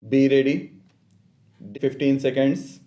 Be ready. 15 seconds.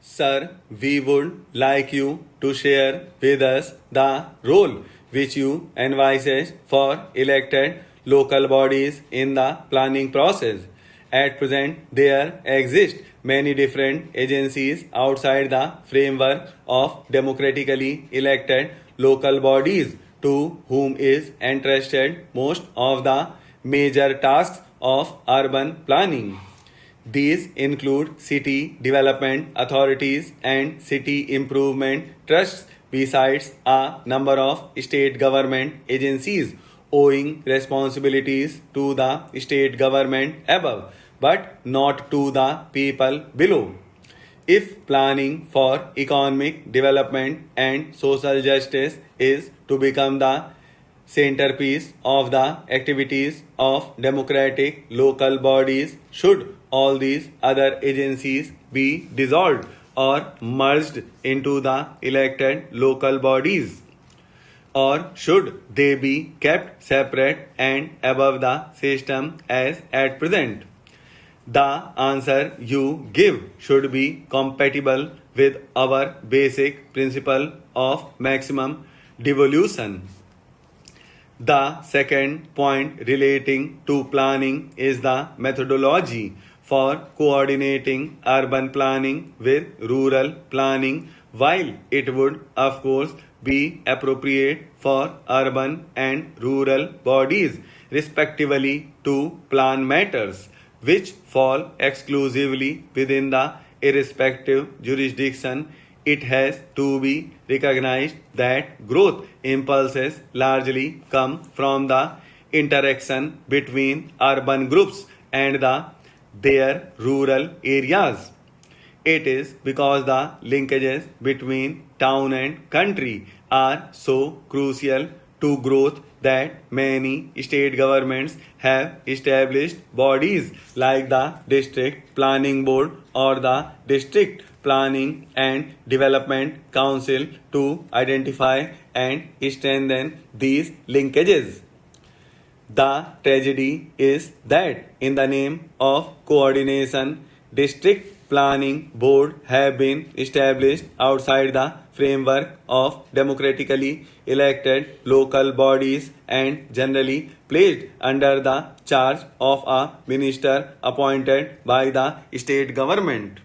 Sir, we would like you to share with us the role which you envisage for elected local bodies in the planning process. At present, there exist many different agencies outside the framework of democratically elected local bodies to whom is entrusted most of the major tasks of urban planning. These include city development authorities and city improvement trusts, besides a number of state government agencies owing responsibilities to the state government above, but not to the people below. If planning for economic development and social justice is to become the centerpiece of the activities of democratic local bodies, should all these other agencies be dissolved or merged into the elected local bodies? Or should they be kept separate and above the system as at present? The answer you give should be compatible with our basic principle of maximum devolution. The second point relating to planning is the methodology for coordinating urban planning with rural planning. While it would, of course, be appropriate for urban and rural bodies, respectively, to plan matters which fall exclusively within the irrespective jurisdiction, it has to be recognized that growth impulses largely come from the interaction between urban groups and their rural areas. It is because the linkages between town and country are so crucial to growth that many state governments have established bodies like the District Planning Board or the District Planning and Development Council to identify and strengthen these linkages. The tragedy is that, in the name of coordination, district planning board have been established outside the framework of democratically elected local bodies and generally placed under the charge of a minister appointed by the state government.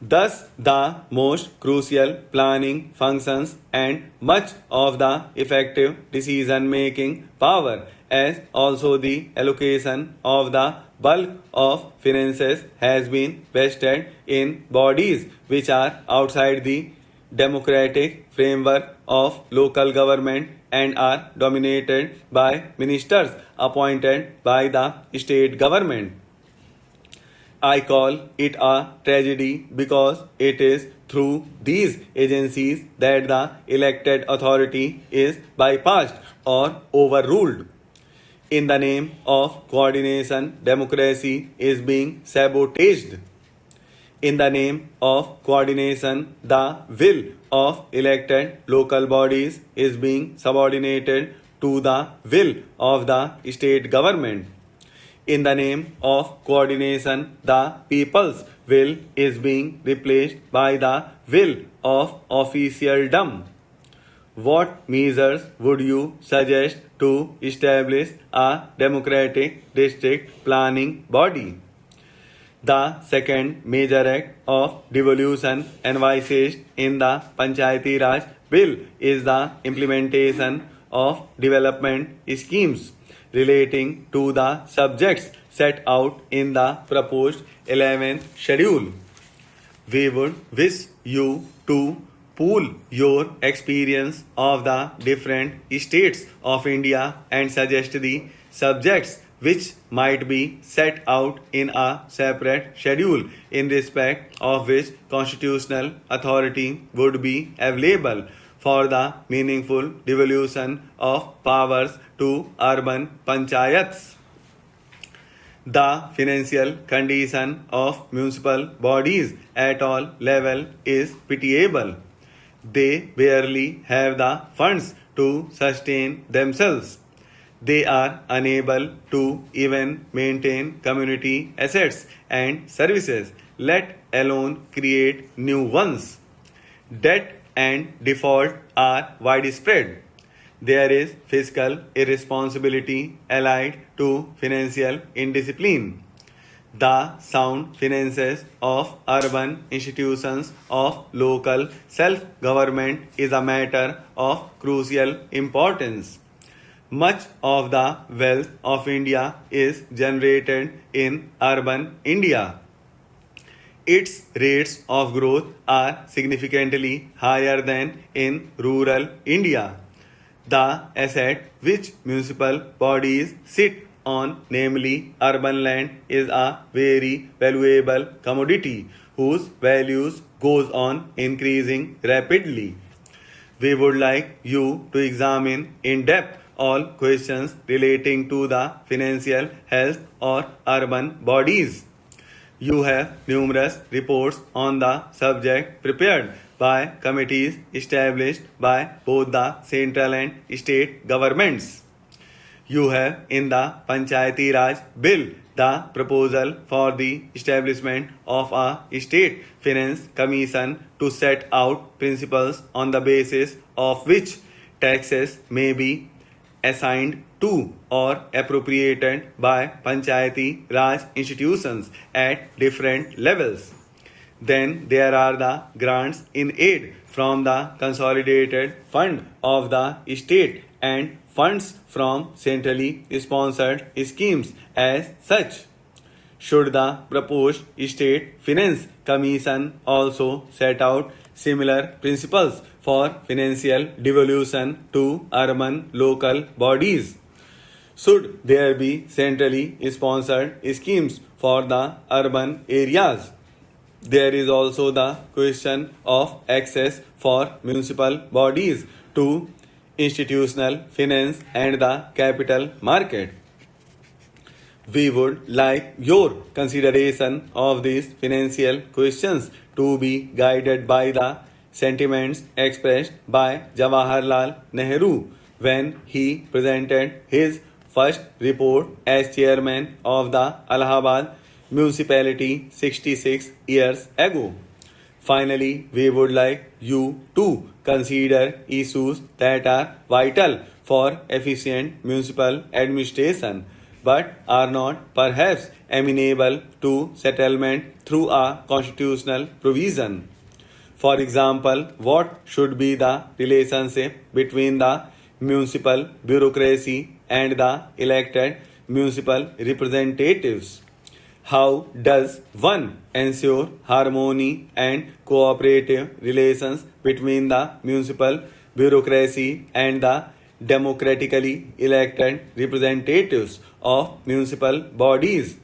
Thus, the most crucial planning functions and much of the effective decision making power, as also the allocation of the bulk of finances, has been vested in bodies which are outside the democratic framework of local government and are dominated by ministers appointed by the state government. I call it a tragedy because it is through these agencies that the elected authority is bypassed or overruled. In the name of coordination, democracy is being sabotaged. In the name of coordination, the will of elected local bodies is being subordinated to the will of the state government. In the name of coordination, the people's will is being replaced by the will of officialdom. What measures would you suggest to establish a democratic district planning body? The second major act of devolution envisaged in the Panchayati Raj Bill is the implementation of development schemes relating to the subjects set out in the proposed 11th schedule. We would wish you to pool your experience of the different states of India and suggest the subjects which might be set out in a separate schedule in respect of which constitutional authority would be available for the meaningful devolution of powers to urban panchayats. The financial condition of municipal bodies at all level is pitiable. They barely have the funds to sustain themselves. They are unable to even maintain community assets and services, let alone create new ones. Debt and default are widespread. There is fiscal irresponsibility allied to financial indiscipline. The sound finances of urban institutions of local self-government is a matter of crucial importance. Much of the wealth of India is generated in urban India. Its rates of growth are significantly higher than in rural India. The asset which municipal bodies sit on, namely urban land, is a very valuable commodity whose values goes on increasing rapidly. We would like you to examine in depth all questions relating to the financial health or urban bodies. You have numerous reports on the subject prepared by committees established by both the central and state governments. You have in the Panchayati Raj Bill the proposal for the establishment of a state finance commission to set out principles on the basis of which taxes may be assigned to or appropriated by Panchayati Raj institutions at different levels. Then there are the grants in aid from the consolidated fund of the state and funds from centrally sponsored schemes as such. Should the proposed state finance commission also set out similar principles for financial devolution to urban local bodies? Should there be centrally sponsored schemes for the urban areas? There is also the question of access for municipal bodies to institutional finance and the capital market. We would like your consideration of these financial questions to be guided by the sentiments expressed by Jawaharlal Nehru when he presented his first report as chairman of the Allahabad municipality 66 years ago. Finally, we would like you to consider issues that are vital for efficient municipal administration but are not perhaps amenable to settlement through a constitutional provision. For example, what should be the relationship between the municipal bureaucracy and the elected municipal representatives? How does one ensure harmony and cooperative relations between the municipal bureaucracy and the democratically elected representatives of municipal bodies?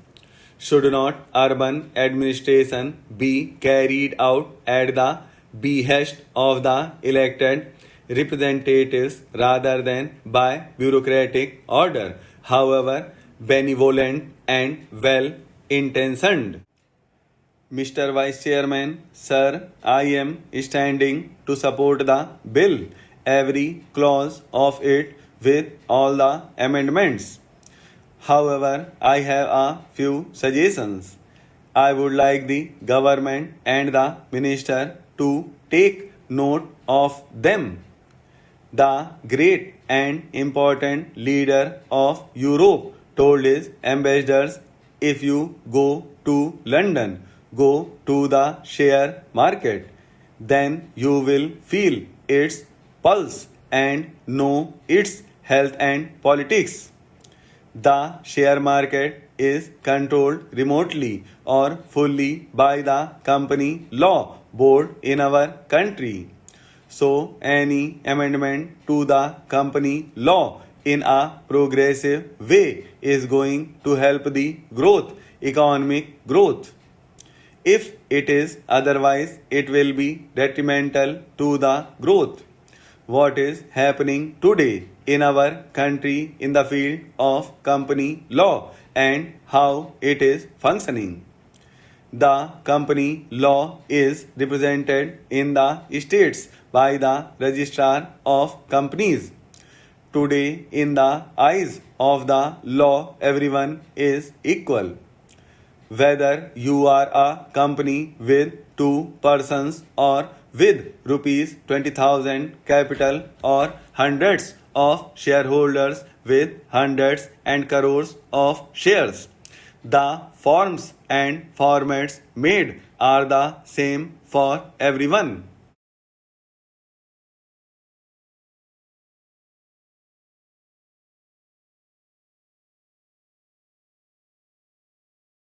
Should not urban administration be carried out at the behest of the elected representatives rather than by bureaucratic order, however benevolent and well intentioned? Mr. Vice Chairman, Sir, I am standing to support the bill, every clause of it with all the amendments. However, I have a few suggestions. I would like the government and the minister to take note of them. The great and important leader of Europe told his ambassadors, if you go to London, go to the share market, then you will feel its pulse and know its health and politics. The share market is controlled remotely or fully by the company law board in our country. So, any amendment to the company law in a progressive way is going to help the growth, economic growth. If it is otherwise, it will be detrimental to the growth. What is happening today in our country in the field of company law and how it is functioning. The company law is represented in the states by the Registrar of Companies. Today, in the eyes of the law, everyone is equal. Whether you are a company with 2 persons or with rupees 20,000 capital or hundreds of shareholders with hundreds and crores of shares, the forms and formats made are the same for everyone.